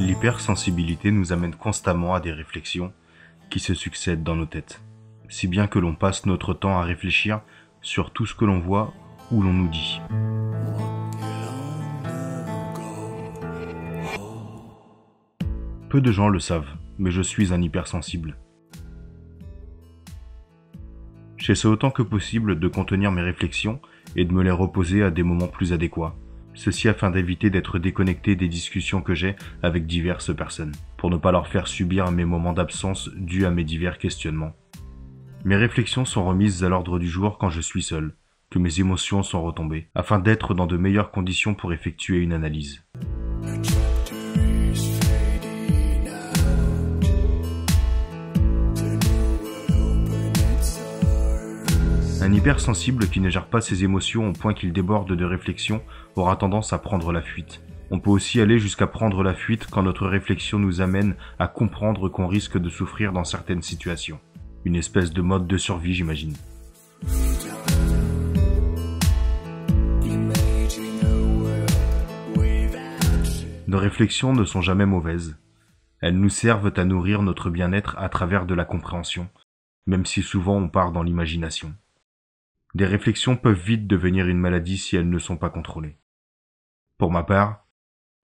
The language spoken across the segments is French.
L'hypersensibilité nous amène constamment à des réflexions qui se succèdent dans nos têtes, si bien que l'on passe notre temps à réfléchir sur tout ce que l'on voit ou l'on nous dit. Peu de gens le savent, mais je suis un hypersensible. J'essaie autant que possible de contenir mes réflexions et de me les reposer à des moments plus adéquats. Ceci afin d'éviter d'être déconnecté des discussions que j'ai avec diverses personnes, pour ne pas leur faire subir mes moments d'absence dus à mes divers questionnements. Mes réflexions sont remises à l'ordre du jour quand je suis seul, que mes émotions sont retombées, afin d'être dans de meilleures conditions pour effectuer une analyse. Un hypersensible qui ne gère pas ses émotions au point qu'il déborde de réflexion aura tendance à prendre la fuite. On peut aussi aller jusqu'à prendre la fuite quand notre réflexion nous amène à comprendre qu'on risque de souffrir dans certaines situations. Une espèce de mode de survie, j'imagine. Nos réflexions ne sont jamais mauvaises. Elles nous servent à nourrir notre bien-être à travers de la compréhension, même si souvent on part dans l'imagination. Des réflexions peuvent vite devenir une maladie si elles ne sont pas contrôlées. Pour ma part,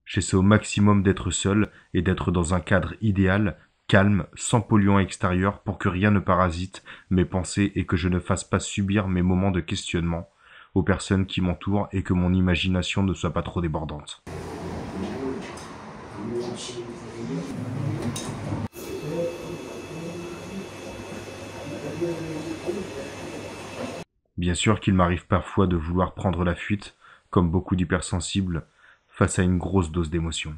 j'essaie au maximum d'être seul et d'être dans un cadre idéal, calme, sans polluants extérieurs pour que rien ne parasite mes pensées et que je ne fasse pas subir mes moments de questionnement aux personnes qui m'entourent et que mon imagination ne soit pas trop débordante. Bien sûr qu'il m'arrive parfois de vouloir prendre la fuite, comme beaucoup d'hypersensibles, face à une grosse dose d'émotion.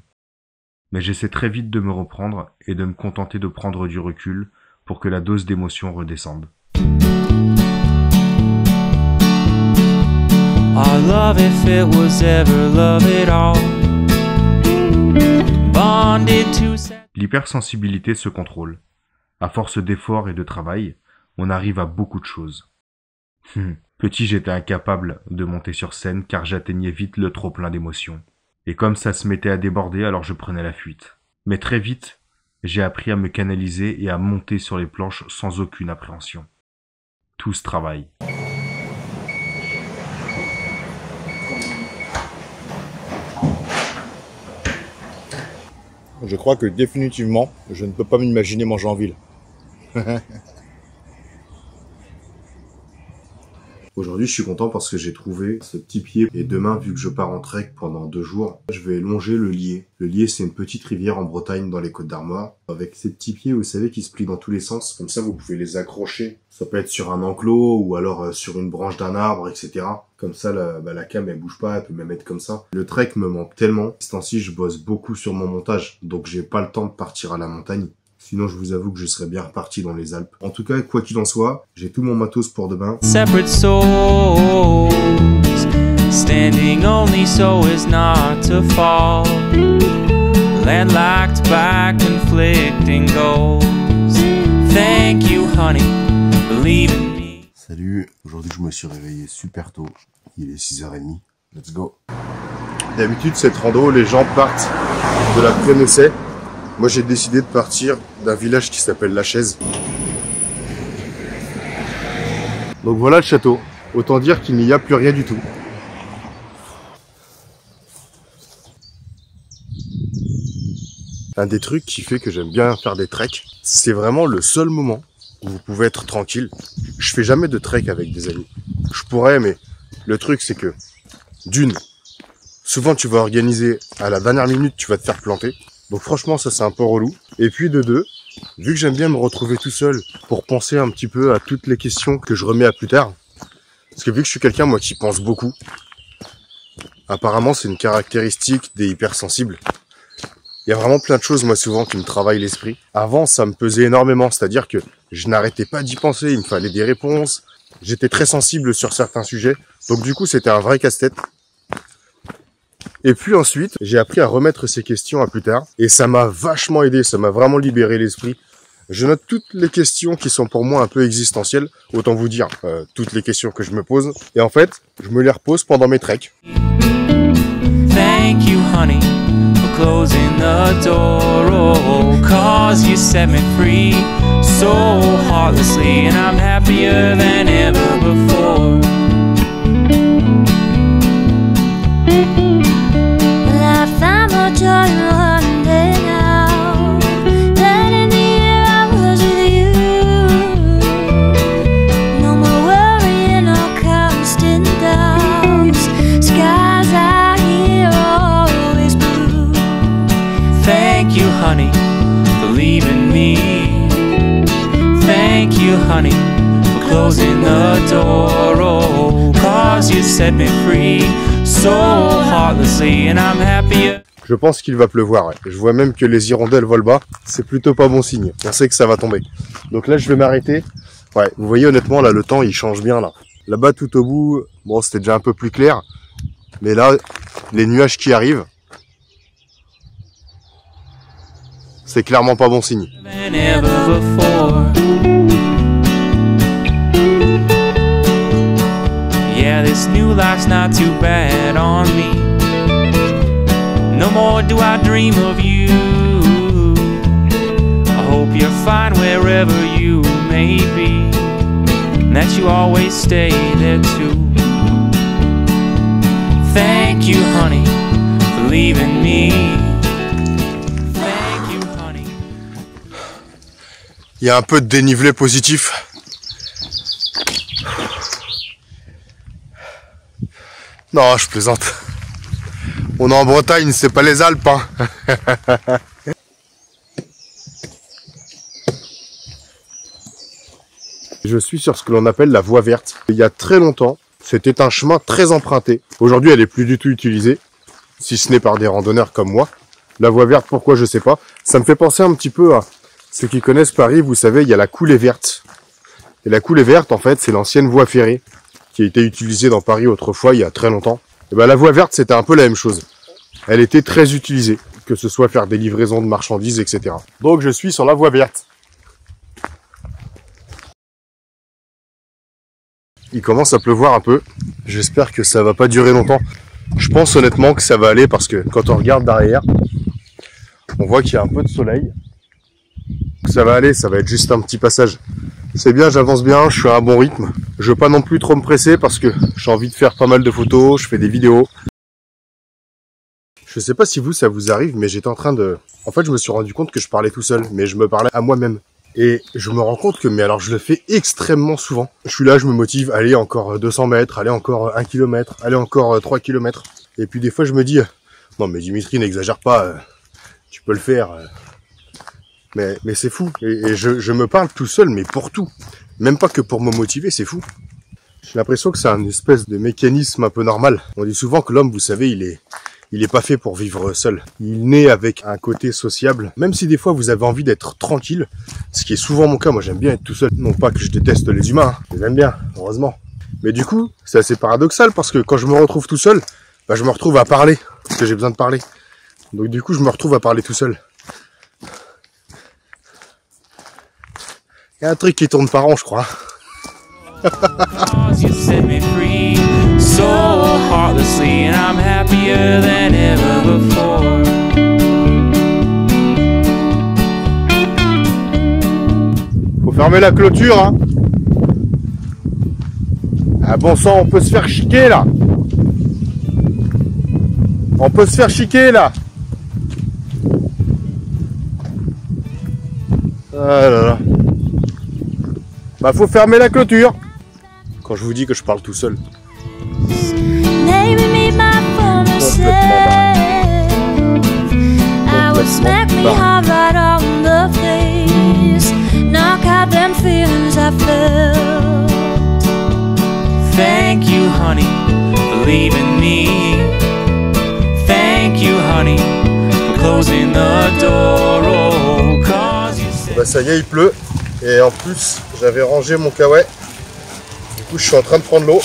Mais j'essaie très vite de me reprendre et de me contenter de prendre du recul pour que la dose d'émotion redescende. L'hypersensibilité se contrôle. À force d'efforts et de travail, on arrive à beaucoup de choses. Petit, j'étais incapable de monter sur scène car j'atteignais vite le trop-plein d'émotions. Et comme ça se mettait à déborder, alors je prenais la fuite. Mais très vite, j'ai appris à me canaliser et à monter sur les planches sans aucune appréhension. Tout se travaille. Je crois que définitivement, je ne peux pas m'imaginer manger en ville. Aujourd'hui, je suis content parce que j'ai trouvé ce petit pied. Et demain, vu que je pars en trek pendant 2 jours, je vais longer le Lier. Le Lier, c'est une petite rivière en Bretagne, dans les Côtes-d'Armor. Avec ces petits pieds, vous savez, qui se plient dans tous les sens. Comme ça, vous pouvez les accrocher. Ça peut être sur un enclos ou alors sur une branche d'un arbre, etc. Comme ça, la cam, elle bouge pas, elle peut même être comme ça. Le trek me manque tellement. Ce temps-ci, je bosse beaucoup sur mon montage. Donc, j'ai pas le temps de partir à la montagne. Sinon, je vous avoue que je serais bien reparti dans les Alpes. En tout cas, quoi qu'il en soit, j'ai tout mon matos pour demain. Separate souls, standing only so as not to fall. Landlocked by conflicting goals. Thank you, honey, believe in me. Salut, aujourd'hui je me suis réveillé super tôt. Il est 6h30. Let's go. D'habitude, cette rando, les gens partent de la Prénessay. Moi, j'ai décidé de partir d'un village qui s'appelle La Chaise. Donc voilà le château. Autant dire qu'il n'y a plus rien du tout. Un des trucs qui fait que j'aime bien faire des treks, c'est vraiment le seul moment où vous pouvez être tranquille. Je fais jamais de trek avec des amis. Je pourrais, mais le truc c'est que, d'une, souvent tu vas organiser à la dernière minute, tu vas te faire planter. Donc franchement, ça c'est un peu relou. Et puis de deux, vu que j'aime bien me retrouver tout seul pour penser un petit peu à toutes les questions que je remets à plus tard, parce que vu que je suis quelqu'un, moi, qui pense beaucoup, apparemment c'est une caractéristique des hypersensibles. Il y a vraiment plein de choses, moi, souvent, qui me travaillent l'esprit. Avant, ça me pesait énormément, c'est-à-dire que je n'arrêtais pas d'y penser, il me fallait des réponses, j'étais très sensible sur certains sujets, donc du coup, c'était un vrai casse-tête. Et puis ensuite, j'ai appris à remettre ces questions à plus tard. Et ça m'a vachement aidé, ça m'a vraiment libéré l'esprit. Je note toutes les questions qui sont pour moi un peu existentielles. Autant vous dire, toutes les questions que je me pose. Et en fait, je me les repose pendant mes treks. Thank you, honey, for closing the door. Oh, 'cause you set me free so heartlessly, and I'm happier than ever before. Well, I found my joy in one day now, that in the year I was with you. No more worrying or constant doubts. Skies out here are always blue. Thank you, honey, for leaving me. Thank you, honey, for closing the door. Oh, 'cause you set me free so heartlessly, and I'm happier. Je pense qu'il va pleuvoir. Ouais. Je vois même que les hirondelles volent bas. C'est plutôt pas bon signe. On sait que ça va tomber. Donc là, je vais m'arrêter. Ouais, vous voyez, honnêtement, là, le temps, il change bien, là. Là-bas, tout au bout, bon, c'était déjà un peu plus clair. Mais là, les nuages qui arrivent, c'est clairement pas bon signe. Than ever before. Yeah, this new life's not too bad on me. No more do I dream of you. I hope you're fine wherever you may be, and that you always stay there too. Thank you, honey, for leaving me. Thank you, honey. Il y a un peu de dénivelé positif. Non, je plaisante. On est en Bretagne, c'est pas les Alpes, hein. Je suis sur ce que l'on appelle la voie verte. Il y a très longtemps, c'était un chemin très emprunté. Aujourd'hui, elle est plus du tout utilisée, si ce n'est par des randonneurs comme moi. La voie verte, pourquoi, je sais pas. Ça me fait penser un petit peu à ceux qui connaissent Paris, vous savez, il y a la coulée verte. Et la coulée verte, en fait, c'est l'ancienne voie ferrée qui a été utilisée dans Paris autrefois, il y a très longtemps. Et ben, la voie verte, c'était un peu la même chose. Elle était très utilisée, que ce soit faire des livraisons de marchandises, etc. Donc, je suis sur la voie verte. Il commence à pleuvoir un peu. J'espère que ça va pas durer longtemps. Je pense honnêtement que ça va aller parce que quand on regarde derrière, on voit qu'il y a un peu de soleil. Ça va aller, ça va être juste un petit passage. C'est bien, j'avance bien, je suis à un bon rythme. Je veux pas non plus trop me presser parce que j'ai envie de faire pas mal de photos, je fais des vidéos. Je sais pas si vous, ça vous arrive, mais j'étais en train de... En fait, je me suis rendu compte que je parlais tout seul, mais je me parlais à moi-même. Et je me rends compte que, mais alors je le fais extrêmement souvent. Je suis là, je me motive, allez encore 200 mètres, allez encore 1 km, allez encore 3 km. Et puis des fois je me dis, non mais Dimitri, n'exagère pas, tu peux le faire. Mais c'est fou. Et je me parle tout seul, mais pour tout. Même pas que pour me motiver, c'est fou. J'ai l'impression que c'est un espèce de mécanisme un peu normal. On dit souvent que l'homme, vous savez, il est pas fait pour vivre seul. Il naît avec un côté sociable. Même si des fois vous avez envie d'être tranquille, ce qui est souvent mon cas, moi j'aime bien être tout seul. Non pas que je déteste les humains, je les aime bien, heureusement. Mais du coup, c'est assez paradoxal parce que quand je me retrouve tout seul, bah, je me retrouve à parler, parce que j'ai besoin de parler. Donc du coup, je me retrouve à parler tout seul. Il y a un truc qui tourne par an, je crois. You set me free so heartlessly, and I'm happier than ever before. Faut fermer la clôture, hein. Ah bon sang, on peut se faire chiquer là. On peut se faire chiquer là. Ah là là. Bah faut fermer la clôture. Quand je vous dis que je parle tout seul. Thank you, honey, for leaving me. Thank you, honey, for closing the door. Oh, 'cause you said... Bah ça y est, il pleut. Et en plus, j'avais rangé mon kawaii. Du coup, je suis en train de prendre l'eau.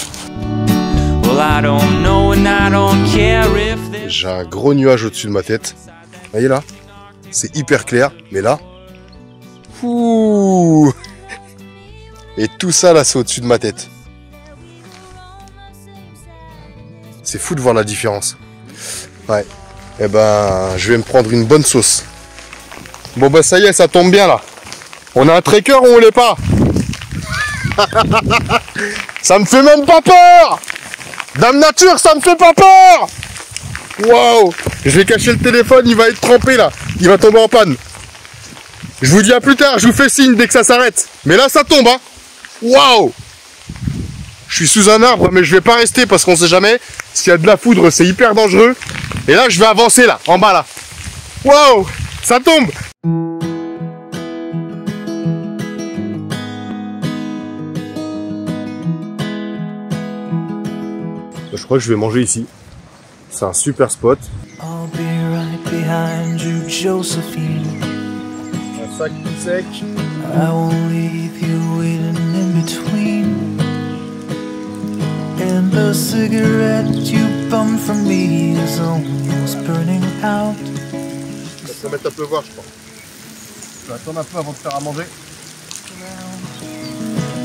Well, I don't know and I don't care if there's... J'ai un gros nuage au-dessus de ma tête. Vous voyez là? C'est hyper clair, mais là... Ouh. Et tout ça là, c'est au-dessus de ma tête. C'est fou de voir la différence. Ouais. eh ben, je vais me prendre une bonne sauce. Bon bah ça y est, ça tombe bien là. On a un tracker ou on l'est pas? Ça me fait même pas peur! Dame Nature, ça me fait pas peur! Waouh! Je vais cacher le téléphone, il va être trempé là. Il va tomber en panne. Je vous dis à plus tard, je vous fais signe dès que ça s'arrête. Mais là, ça tombe, hein! Waouh! Je suis sous un arbre, mais je vais pas rester parce qu'on sait jamais. S'il y a de la foudre, c'est hyper dangereux. Et là, je vais avancer là, en bas là. Waouh! Ça tombe! Je crois que je vais manger ici. C'est un super spot. I'll be right behind you, Josephine. Un sac tout sec. I won't leave you waiting in between. And the cigarette you bummed from me is almost burning out. Ça va mettre à pleuvoir, je crois. Je vais attendre un peu avant de faire à manger.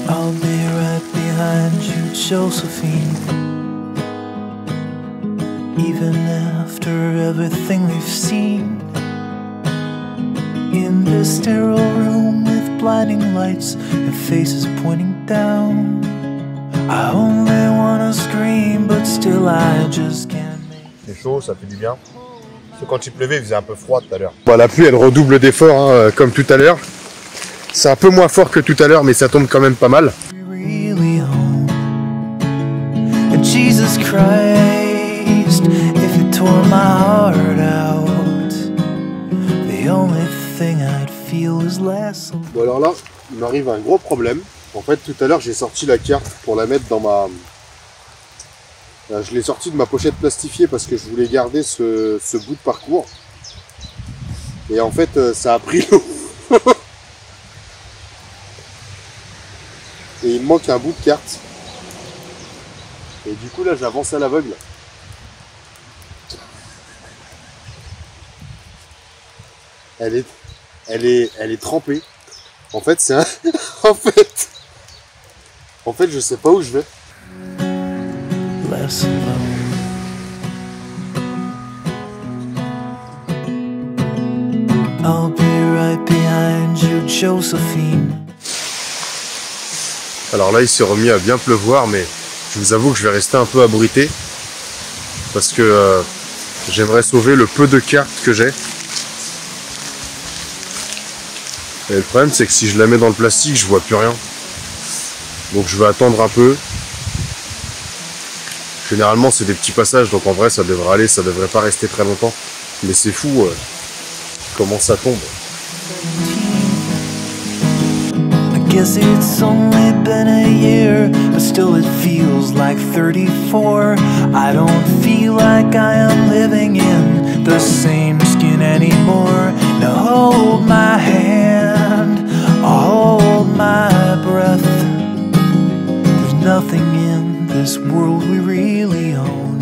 I'll be right behind you, Josephine. Even after everything we've seen. In this sterile room with blinding lights and faces pointing down. I only wanna scream, but still I just can't make. C'est chaud, ça fait du bien. Parce que quand il pleuvait, il faisait un peu froid tout à l'heure. Bon, la pluie, elle redouble d'efforts, hein, comme tout à l'heure. C'est un peu moins fort que tout à l'heure, mais ça tombe quand même pas mal. Really home. And Jesus Christ, if you tore my heart out, the only thing I'd feel is less. Bon, alors là, il m'arrive un gros problème. En fait, tout à l'heure, j'ai sorti la carte pour la mettre dans ma... Je l'ai sorti de ma pochette plastifiée parce que je voulais garder ce bout de parcours. Et en fait, ça a pris l'eau. Et il me manque un bout de carte. Et du coup, là, j'avance à l'aveugle. Elle est trempée. En fait, c'est un... En fait, je sais pas où je vais. Less alone. I'll be right behind you, Josephine. Alors là, il s'est remis à bien pleuvoir, mais je vous avoue que je vais rester un peu abrité. Parce que j'aimerais sauver le peu de cartes que j'ai. Et le problème, c'est que si je la mets dans le plastique, je vois plus rien. Donc je vais attendre un peu. Généralement, c'est des petits passages, donc en vrai, ça devrait aller, ça devrait pas rester très longtemps. Mais c'est fou comment ça tombe. I guess it's only been a year, but still it feels like 34. I don't feel like I am living in the same skin anymore. Now hold my hand, hold my breath. There's nothing in this world we really own.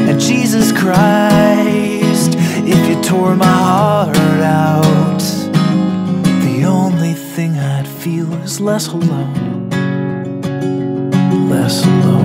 And Jesus Christ, if you tore my heart out, the only thing I'd feel is less alone, less alone.